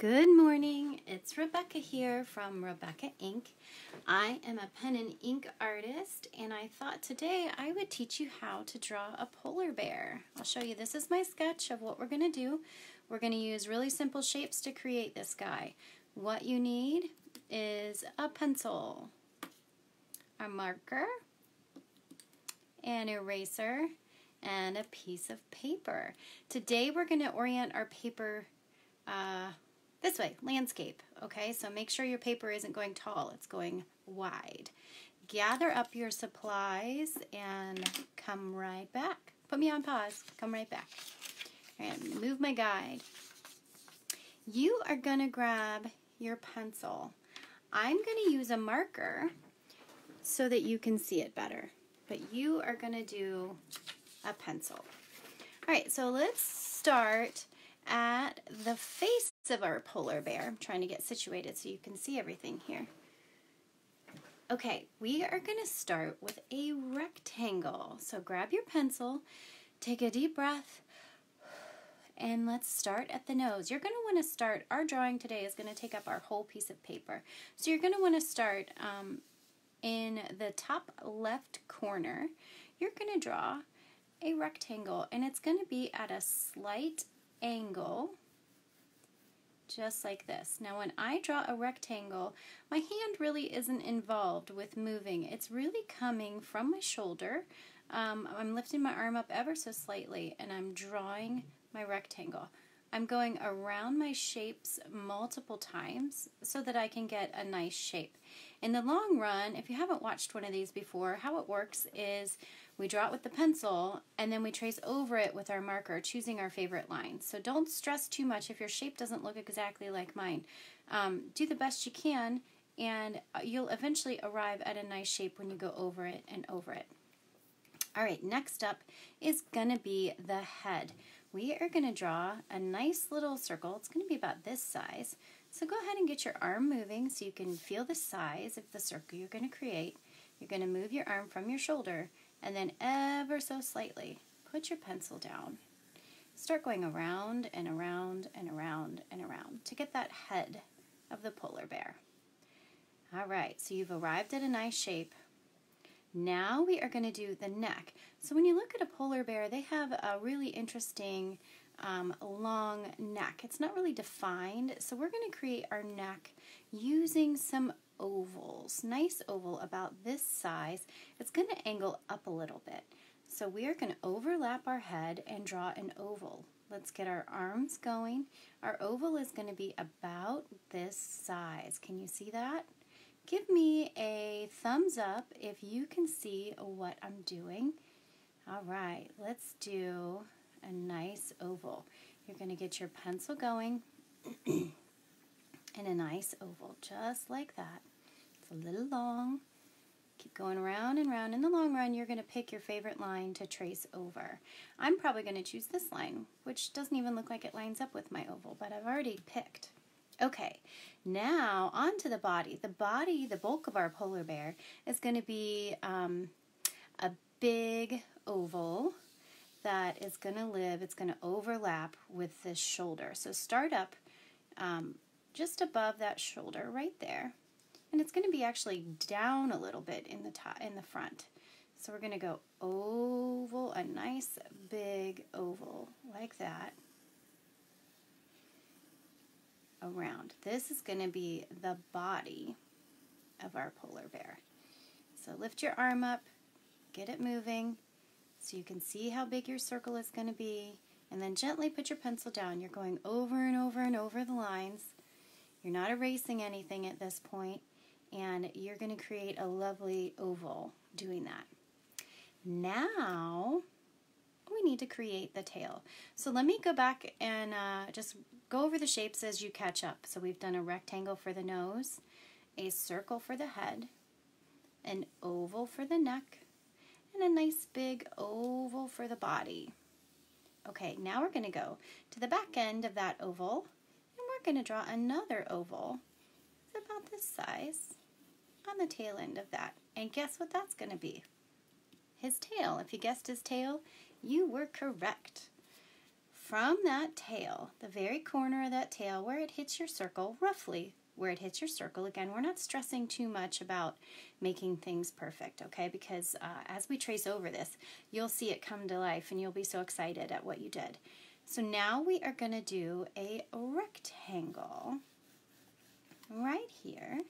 Good morning, it's Rebecca here from Rebecca Ink. I am a pen and ink artist, and I thought today I would teach you how to draw a polar bear. I'll show you, this is my sketch of what we're going to do. We're going to use really simple shapes to create this guy. What you need is a pencil, a marker, an eraser, and a piece of paper. Today we're going to orient our paper this way, landscape, okay? So make sure your paper isn't going tall, it's going wide. Gather up your supplies and come right back. Put me on pause, come right back. All right, I'm gonna move my guide. You are gonna grab your pencil. I'm gonna use a marker so that you can see it better, but you are gonna do a pencil. All right, so let's start at the face of our polar bear. I'm trying to get situated so you can see everything here. Okay, we are going to start with a rectangle. So grab your pencil, take a deep breath, and let's start at the nose. You're going to want to start, our drawing today is going to take up our whole piece of paper. So you're going to want to start in the top left corner. You're going to draw a rectangle, and it's going to be at a slight angle, just like this. Now when I draw a rectangle, my hand really isn't involved with moving. It's really coming from my shoulder. I'm lifting my arm up ever so slightly and I'm drawing my rectangle. I'm going around my shapes multiple times so that I can get a nice shape. In the long run, if you haven't watched one of these before, how it works is we draw it with the pencil and then we trace over it with our marker, choosing our favorite line. So don't stress too much if your shape doesn't look exactly like mine. Do the best you can and you'll eventually arrive at a nice shape when you go over it and over it. All right, next up is going to be the head. We are going to draw a nice little circle. It's going to be about this size. So go ahead and get your arm moving so you can feel the size of the circle you're going to create. You're going to move your arm from your shoulder and then ever so slightly put your pencil down. Start going around and around and around and around to get that head of the polar bear. All right, so you've arrived at a nice shape. Now we are going to do the neck. So when you look at a polar bear, they have a really interesting long neck. It's not really defined, so we're going to create our neck using some ovals. Nice oval about this size. It's going to angle up a little bit. So we are going to overlap our head and draw an oval. Let's get our arms going. Our oval is going to be about this size. Can you see that? Give me a thumbs up if you can see what I'm doing. All right, let's do a nice oval. You're going to get your pencil going in a nice oval, just like that. It's a little long. Keep going around and around. In the long run, you're going to pick your favorite line to trace over. I'm probably going to choose this line, which doesn't even look like it lines up with my oval, but I've already picked. Okay, now on to the body. The body, the bulk of our polar bear, is going to be a big oval that is going to live, it's going to overlap with this shoulder. So start up just above that shoulder right there. And it's going to be actually down a little bit in the top, in the front. So we're going to go oval, a nice big oval like that. Around. This is going to be the body of our polar bear. So lift your arm up, get it moving so you can see how big your circle is going to be, and then gently put your pencil down. You're going over and over and over the lines. You're not erasing anything at this point, and you're going to create a lovely oval doing that. Now we need to create the tail. So let me go back and just go over the shapes as you catch up. So we've done a rectangle for the nose, a circle for the head, an oval for the neck, and a nice big oval for the body. Okay, now we're going to go to the back end of that oval, and we're going to draw another oval. It's about this size on the tail end of that. And guess what that's going to be? His tail. If you guessed his tail, you were correct. from that tail, the very corner of that tail where it hits your circle, roughly where it hits your circle, again, we're not stressing too much about making things perfect, okay? Because as we trace over this, you'll see it come to life and you'll be so excited at what you did. So now we are going to do a rectangle right here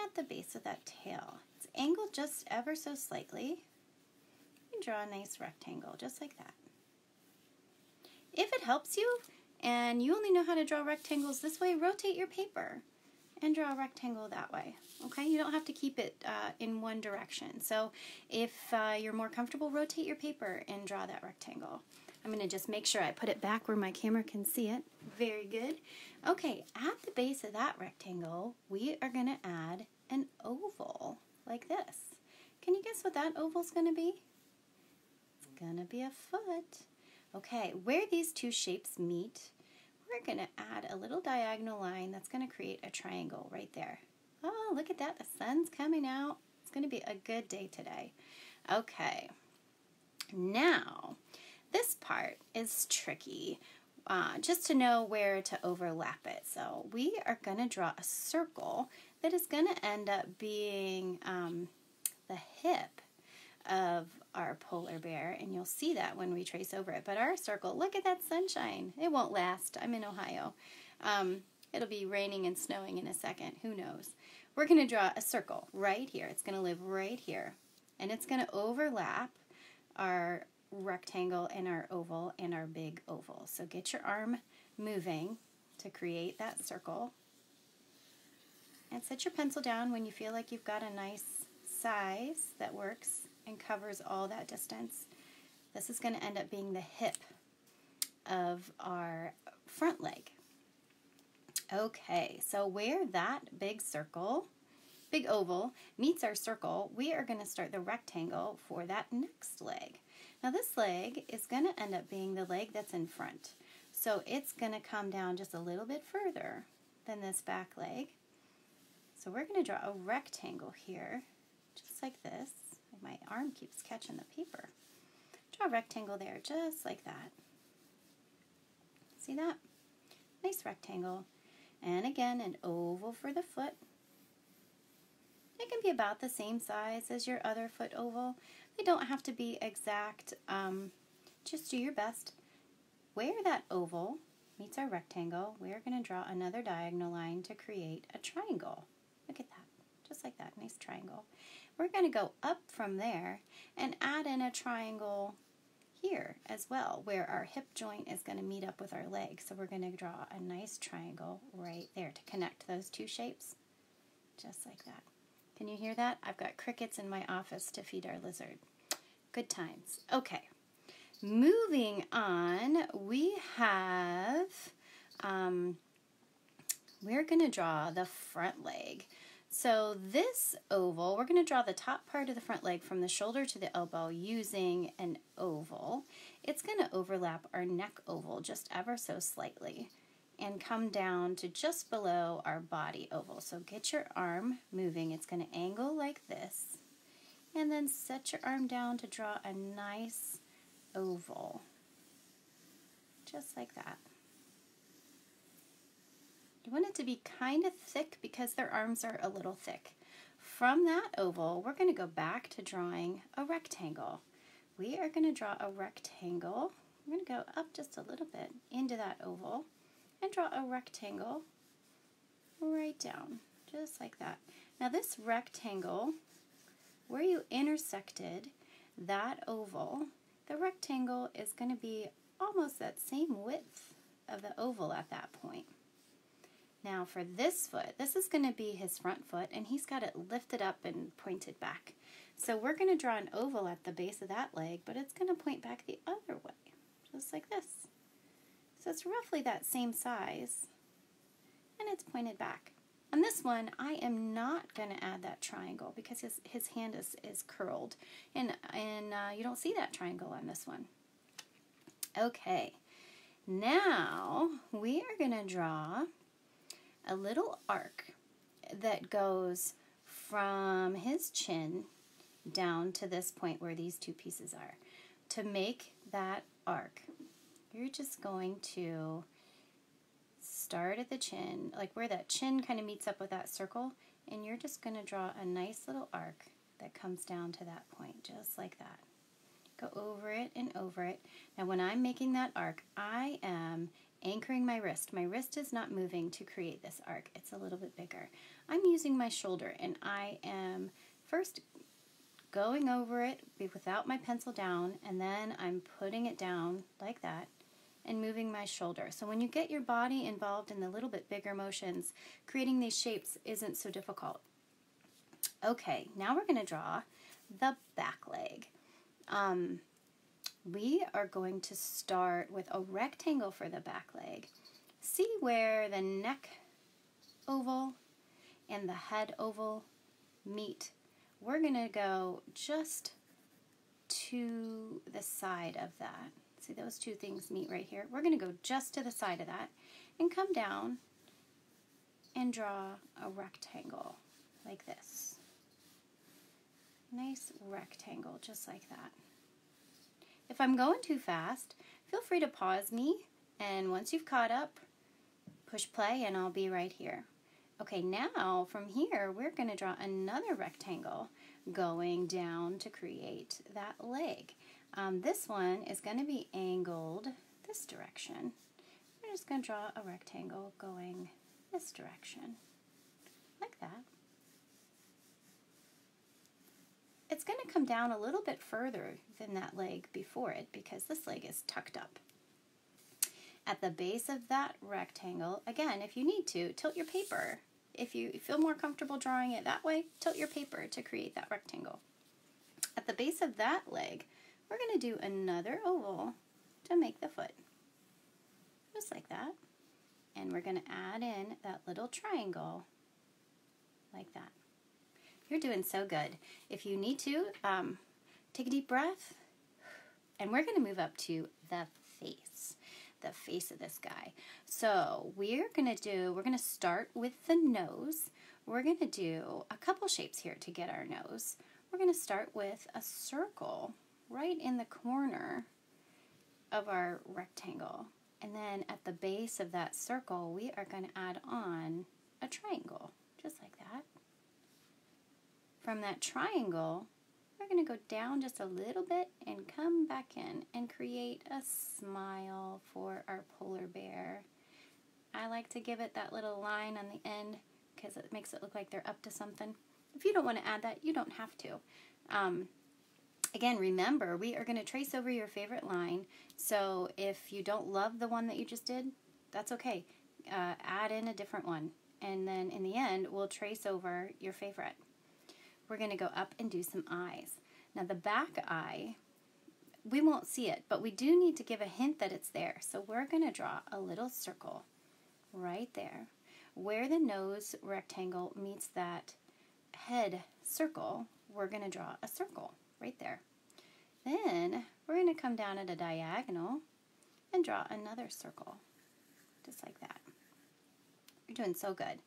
at the base of that tail. It's angled just ever so slightly. You draw a nice rectangle just like that. If it helps you and you only know how to draw rectangles this way, rotate your paper and draw a rectangle that way. Okay, you don't have to keep it in one direction. So if you're more comfortable, rotate your paper and draw that rectangle. I'm going to just make sure I put it back where my camera can see it. Very good. Okay, at the base of that rectangle, we are going to add an oval like this. Can you guess what that oval's going to be? It's going to be a foot. Okay, where these two shapes meet, we're going to add a little diagonal line that's going to create a triangle right there. Oh, look at that. The sun's coming out. It's going to be a good day today. Okay, now this part is tricky, just to know where to overlap it. So we are going to draw a circle that is going to end up being the hip of our polar bear, and you'll see that when we trace over it. But our circle, look at that sunshine. It won't last. I'm in Ohio. It'll be raining and snowing in a second. Who knows? We're going to draw a circle right here. It's going to live right here, and it's going to overlap our rectangle and our oval and our big oval. So get your arm moving to create that circle, and set your pencil down when you feel like you've got a nice size that works and covers all that distance. This is going to end up being the hip of our front leg. Okay, so where that big circle, big oval, meets our circle, we are going to start the rectangle for that next leg. Now this leg is going to end up being the leg that's in front. So it's going to come down just a little bit further than this back leg. So we're going to draw a rectangle here, just like this. My arm keeps catching the paper. Draw a rectangle there, just like that. See that? Nice rectangle. And again, an oval for the foot. It can be about the same size as your other foot oval. They don't have to be exact. Just do your best. Where that oval meets our rectangle, we're going to draw another diagonal line to create a triangle. Look at that. Just like that. Nice triangle. We're going to go up from there and add in a triangle here as well, where our hip joint is going to meet up with our leg. So we're going to draw a nice triangle right there to connect those two shapes. Just like that. Can you hear that? I've got crickets in my office to feed our lizard. Good times. Okay. Moving on, we have, we're going to draw the front leg. So this oval, we're going to draw the top part of the front leg from the shoulder to the elbow using an oval. It's going to overlap our neck oval just ever so slightly and come down to just below our body oval. So get your arm moving. It's going to angle like this. And then set your arm down to draw a nice oval. Just like that. You want it to be kind of thick because their arms are a little thick. From that oval, we're going to go back to drawing a rectangle. We are going to draw a rectangle. We're going to go up just a little bit into that oval and draw a rectangle right down, just like that. Now this rectangle, where you intersected that oval, the rectangle is going to be almost that same width of the oval at that point. Now for this foot, this is going to be his front foot, and he's got it lifted up and pointed back. So we're going to draw an oval at the base of that leg, but it's going to point back the other way, just like this. So it's roughly that same size, and it's pointed back. On this one, I am not going to add that triangle because his hand is curled, and you don't see that triangle on this one. Okay, now we are going to draw a little arc that goes from his chin down to this point where these two pieces are to make that arc, you're just going to start at the chin, like where that chin kind of meets up with that circle, and you're just going to draw a nice little arc that comes down to that point, just like that. Go over it and over it. Now when I'm making that arc, I am anchoring my wrist. My wrist is not moving to create this arc. It's a little bit bigger. I'm using my shoulder, and I am first going over it without my pencil down, and then I'm putting it down like that and moving my shoulder. So when you get your body involved in the little bit bigger motions, creating these shapes isn't so difficult. Okay, now we're going to draw the back leg. We are going to start with a rectangle for the back leg. See where the neck oval and the head oval meet? We're going to go just to the side of that. See, those two things meet right here. We're going to go just to the side of that and come down and draw a rectangle like this. Nice rectangle, just like that. If I'm going too fast, feel free to pause me, and once you've caught up, push play and I'll be right here. Okay, now from here, we're going to draw another rectangle going down to create that leg. This one is going to be angled this direction. We're just going to draw a rectangle going this direction, like that. It's going to come down a little bit further than that leg before it because this leg is tucked up. At the base of that rectangle, again, if you need to, tilt your paper. If you feel more comfortable drawing it that way, tilt your paper to create that rectangle. At the base of that leg, we're going to do another oval to make the foot, just like that. And we're going to add in that little triangle like that. You're doing so good. If you need to, take a deep breath, and we're going to move up to the face of this guy. So we're going to start with the nose. We're going to do a couple shapes here to get our nose. We're going to start with a circle right in the corner of our rectangle. And then at the base of that circle, we are going to add on a triangle, just like that. From that triangle, we're going to go down just a little bit and come back in and create a smile for our polar bear. I like to give it that little line on the end because it makes it look like they're up to something. If you don't want to add that, you don't have to. Again, remember, we are going to trace over your favorite line, so if you don't love the one that you just did, that's okay. Add in a different one, and then in the end, we'll trace over your favorite. We're going to go up and do some eyes. Now the back eye, we won't see it, but we do need to give a hint that it's there. So we're going to draw a little circle right there. Where the nose rectangle meets that head circle, we're going to draw a circle right there. Then we're going to come down at a diagonal and draw another circle, just like that. You're doing so good.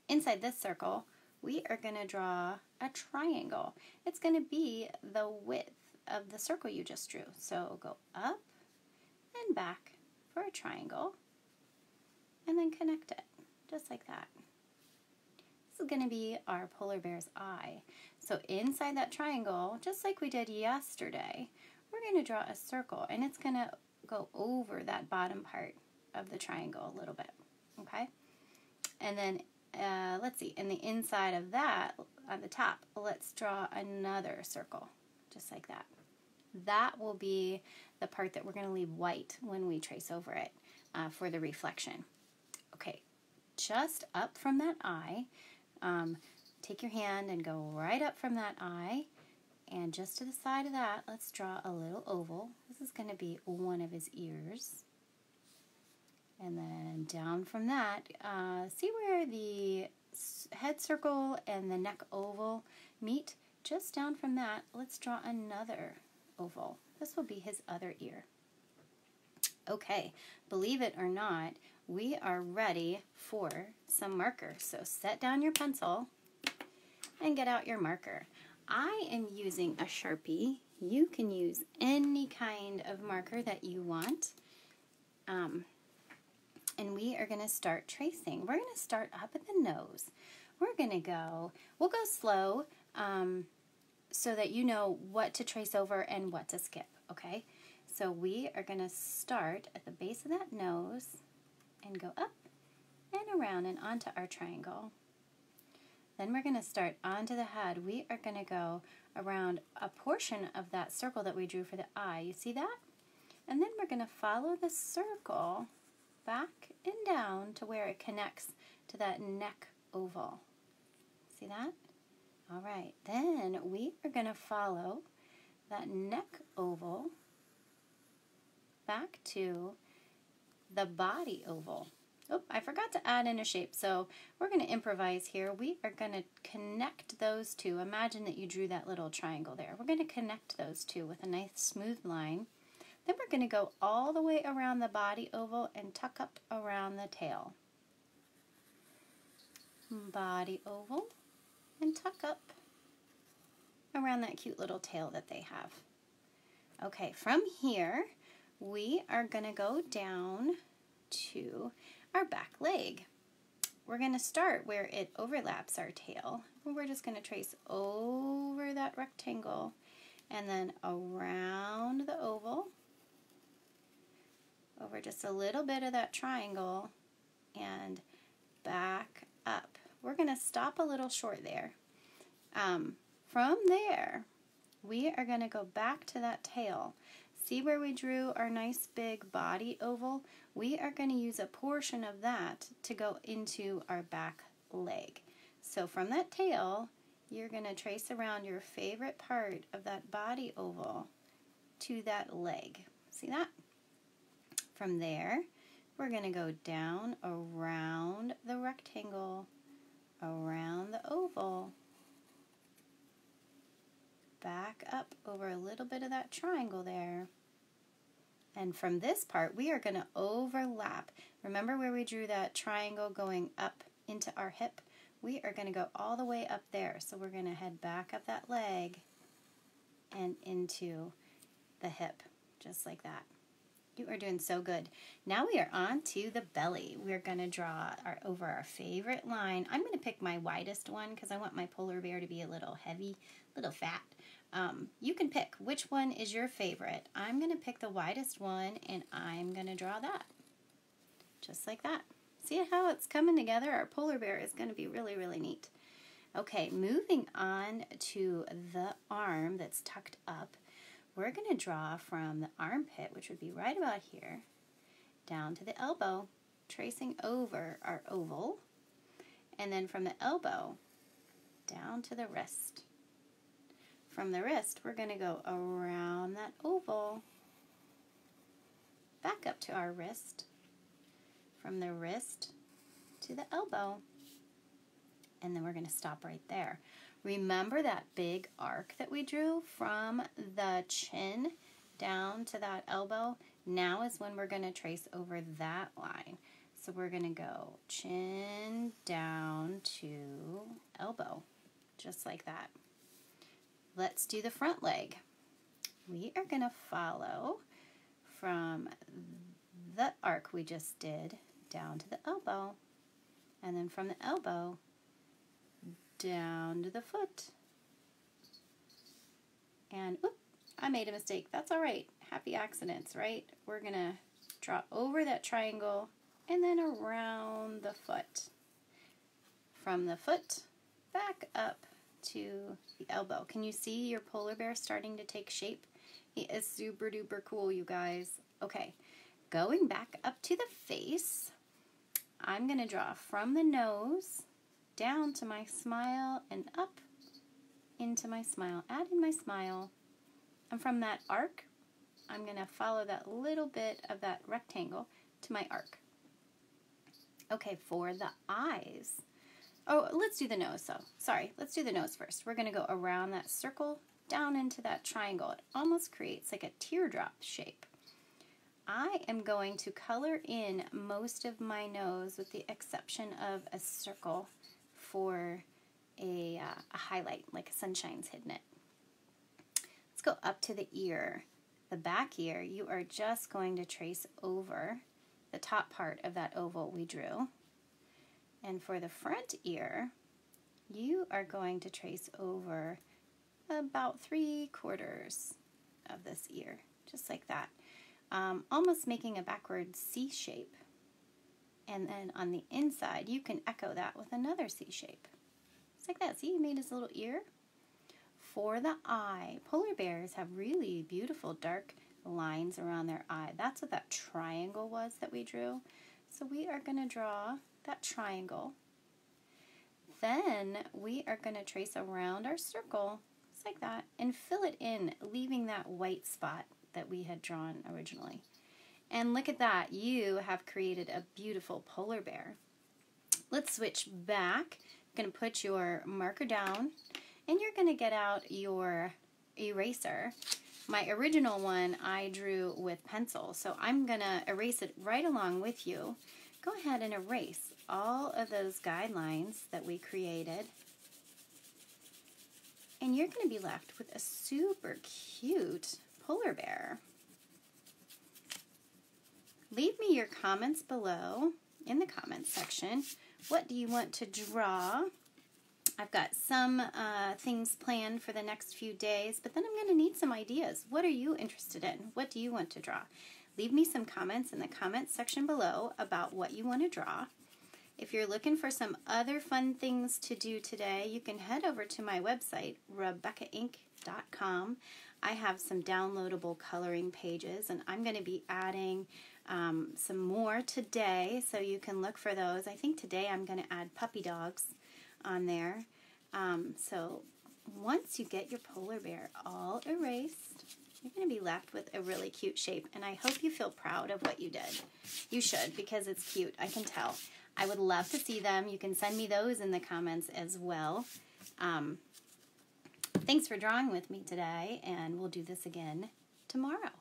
Inside this circle, we are going to draw a triangle. It's going to be the width of the circle you just drew. So go up and back for a triangle, and then connect it, just like that. This is going to be our polar bear's eye. So inside that triangle, just like we did yesterday, we're going to draw a circle, and it's going to go over that bottom part of the triangle a little bit, okay? And then let's see, in the inside of that, on the top, let's draw another circle, just like that. That will be the part that we're going to leave white when we trace over it for the reflection. Okay, just up from that eye, take your hand and go right up from that eye, and just to the side of that, let's draw a little oval. This is going to be one of his ears. And then down from that, see where the head circle and the neck oval meet? Just down from that, let's draw another oval. This will be his other ear. Okay, believe it or not, we are ready for some marker. So set down your pencil and get out your marker. I am using a Sharpie. You can use any kind of marker that you want. And we are going to start tracing. We're going to start up at the nose. We'll go slow so that you know what to trace over and what to skip, okay? So we are going to start at the base of that nose and go up and around and onto our triangle. Then we're going to start onto the head. We are going to go around a portion of that circle that we drew for the eye. You see that? And then we're going to follow the circle back and down to where it connects to that neck oval. See that? All right. Then we are going to follow that neck oval back to the body oval. Oh, I forgot to add in a shape, so we're going to improvise here. We are going to connect those two. Imagine that you drew that little triangle there. We're going to connect those two with a nice smooth line. Then we're going to go all the way around the body oval and tuck up around the tail. Body oval and tuck up around that cute little tail that they have. Okay, from here, we are going to go down to our back leg. We're going to start where it overlaps our tail. We're just going to trace over that rectangle and then around the oval, over just a little bit of that triangle, and back up. We're going to stop a little short there. From there, we are going to go back to that tail. See where we drew our nice big body oval? We are going to use a portion of that to go into our back leg. So from that tail, you're going to trace around your favorite part of that body oval to that leg. See that? From there, we're going to go down around the rectangle, around the oval, back up over a little bit of that triangle there. And from this part, we are going to overlap. Remember where we drew that triangle going up into our hip? We are going to go all the way up there. So we're going to head back up that leg and into the hip, just like that. You are doing so good. Now we are on to the belly. We're going to draw over our favorite line. I'm going to pick my widest one because I want my polar bear to be a little heavy, a little fat. You can pick which one is your favorite. I'm going to pick the widest one and I'm going to draw that. Just like that. See how it's coming together? Our polar bear is going to be really, really neat. Okay, moving on to the arm that's tucked up. We're going to draw from the armpit, which would be right about here, down to the elbow, tracing over our oval, and then from the elbow down to the wrist. From the wrist, we're going to go around that oval, back up to our wrist, from the wrist to the elbow, and then we're going to stop right there. Remember that big arc that we drew from the chin down to that elbow? Now is when we're going to trace over that line. So we're going to go chin down to elbow, just like that. Let's do the front leg. We are going to follow from the arc we just did down to the elbow, and then from the elbow down to the foot. And, oop, I made a mistake. That's all right. Happy accidents, right? We're going to draw over that triangle and then around the foot. From the foot back up to the elbow. Can you see your polar bear starting to take shape? He is super duper cool, you guys. Okay, going back up to the face, I'm going to draw from the nose down to my smile and up into my smile. Add in my smile. And from that arc, I'm going to follow that little bit of that rectangle to my arc. Okay, for the eyes. Oh, let's do the nose, so sorry. Let's do the nose first. We're going to go around that circle, down into that triangle. It almost creates like a teardrop shape. I am going to color in most of my nose with the exception of a circle for a highlight, like a sunshine's hidden it. Let's go up to the ear. The back ear, you are just going to trace over the top part of that oval we drew. And for the front ear, you are going to trace over about 3/4 of this ear, just like that. Almost making a backward C shape. And then on the inside, you can echo that with another C shape. Just like that. See, you made his little ear. For the eye, polar bears have really beautiful dark lines around their eye. That's what that triangle was that we drew. So we are going to draw that triangle. Then we are going to trace around our circle, just like that, and fill it in, leaving that white spot that we had drawn originally. And look at that, you have created a beautiful polar bear. Let's switch back. You're going to put your marker down, and you're going to get out your eraser. My original one I drew with pencil, so I'm going to erase it right along with you. Go ahead and erase all of those guidelines that we created. And you're going to be left with a super cute polar bear. Leave me your comments below in the comments section. What do you want to draw? I've got some things planned for the next few days, but then I'm going to need some ideas. What are you interested in? What do you want to draw? Leave me some comments in the comments section below about what you want to draw. If you're looking for some other fun things to do today, you can head over to my website, RebeccaInk.com. I have some downloadable coloring pages, and I'm going to be adding some more today, so you can look for those. I think today I'm going to add puppy dogs on there. So once you get your polar bear all erased, you're going to be left with a really cute shape, and I hope you feel proud of what you did. You should, because it's cute, I can tell. I would love to see them. You can send me those in the comments as well. Thanks for drawing with me today, and we'll do this again tomorrow.